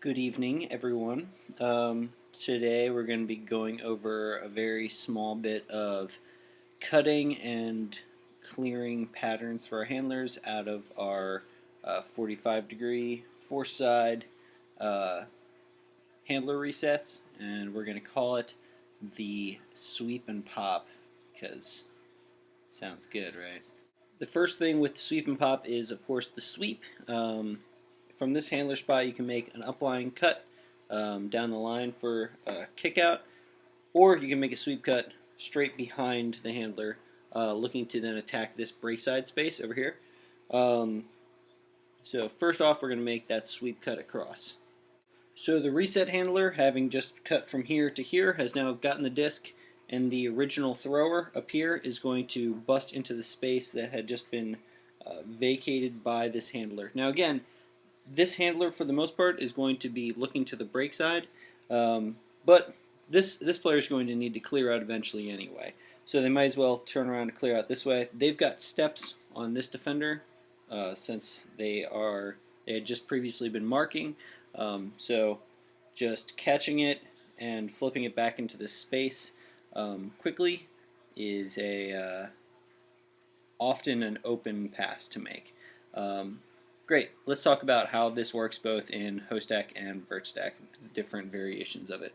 Good evening, everyone. Today we're going to be going over a very small bit of cutting and clearing patterns for our handlers out of our 45-degree four-side uh, handler resets, and we're going to call it the sweep and pop because it sounds good, right? The first thing with the sweep and pop is, of course, the sweep. From this handler spot, you can make an upline cut down the line for a kick out, or you can make a sweep cut straight behind the handler, looking to then attack this break side space over here. So first off, we're going to make that sweep cut across. So the reset handler, having just cut from here to here, has now gotten the disc, and the original thrower up here is going to bust into the space that had just been vacated by this handler. Now again, this handler for the most part is going to be looking to the break side, but this player is going to need to clear out eventually anyway. So they might as well turn around and clear out this way. They've got steps on this defender since they had just previously been marking. So just catching it and flipping it back into this space quickly is often an open pass to make. Great. Let's talk about how this works both in HostStack and VertStack, the different variations of it.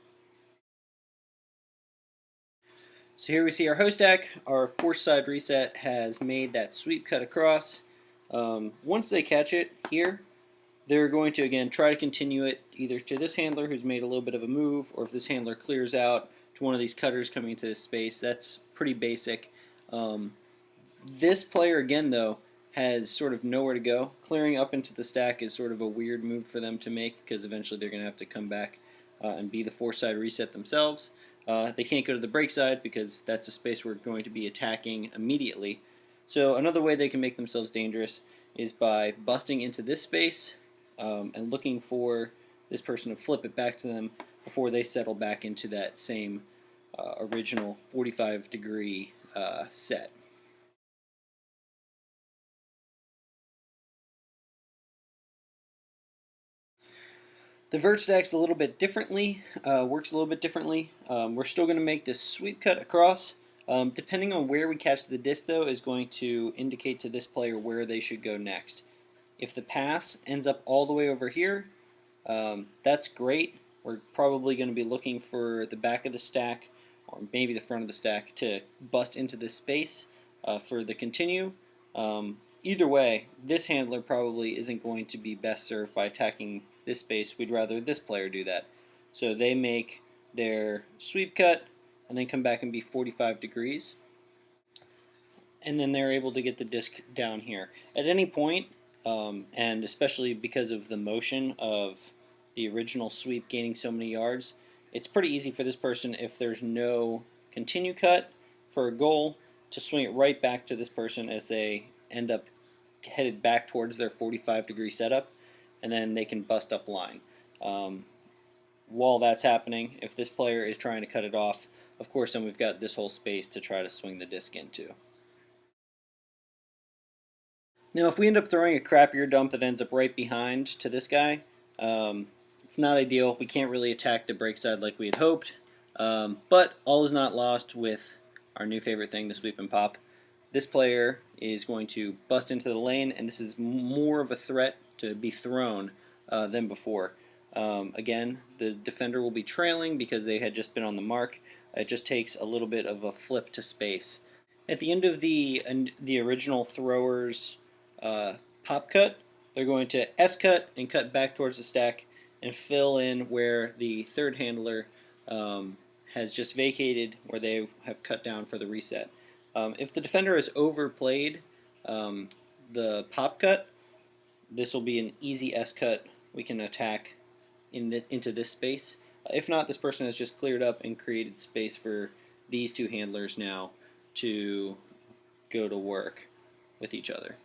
So here we see our HostStack. Our four-side reset has made that sweep cut across. Once they catch it here, they're going to, again, try to continue it either to this handler who's made a little bit of a move, or if this handler clears out to one of these cutters coming into this space. That's pretty basic. This player, again, though, has sort of nowhere to go. Clearing up into the stack is sort of a weird move for them to make because eventually they're going to have to come back and be the four-side reset themselves. They can't go to the break side because that's a space we're going to be attacking immediately. So another way they can make themselves dangerous is by busting into this space and looking for this person to flip it back to them before they settle back into that same original 45-degree set. The VertStack's a little bit differently, works a little bit differently. We're still going to make this sweep cut across. Depending on where we catch the disc, though, is going to indicate to this player where they should go next. If the pass ends up all the way over here, that's great. We're probably going to be looking for the back of the stack, or maybe the front of the stack, to bust into this space for the continue. Either way, this handler probably isn't going to be best served by attacking this space. We'd rather this player do that. So they make their sweep cut and then come back and be 45 degrees. And then they're able to get the disc down here. At any point, and especially because of the motion of the original sweep gaining so many yards, it's pretty easy for this person, if there's no continue cut for a goal, to swing it right back to this person as they end up headed back towards their 45-degree setup, and then they can bust up line. While that's happening, if this player is trying to cut it off, of course then we've got this whole space to try to swing the disc into. Now if we end up throwing a crappier dump that ends up right behind to this guy, it's not ideal. We can't really attack the break side like we had hoped, but all is not lost with our new favorite thing, the sweep and pop. This player is going to bust into the lane, and this is more of a threat to be thrown than before. Again, the defender will be trailing because they had just been on the mark. It just takes a little bit of a flip to space. At the end of the original thrower's pop cut, they're going to S-cut and cut back towards the stack and fill in where the third handler has just vacated, where they have cut down for the reset. If the defender has overplayed the pop cut, this will be an easy S-cut. We can attack into this space. If not, this person has just cleared up and created space for these two handlers now to go to work with each other.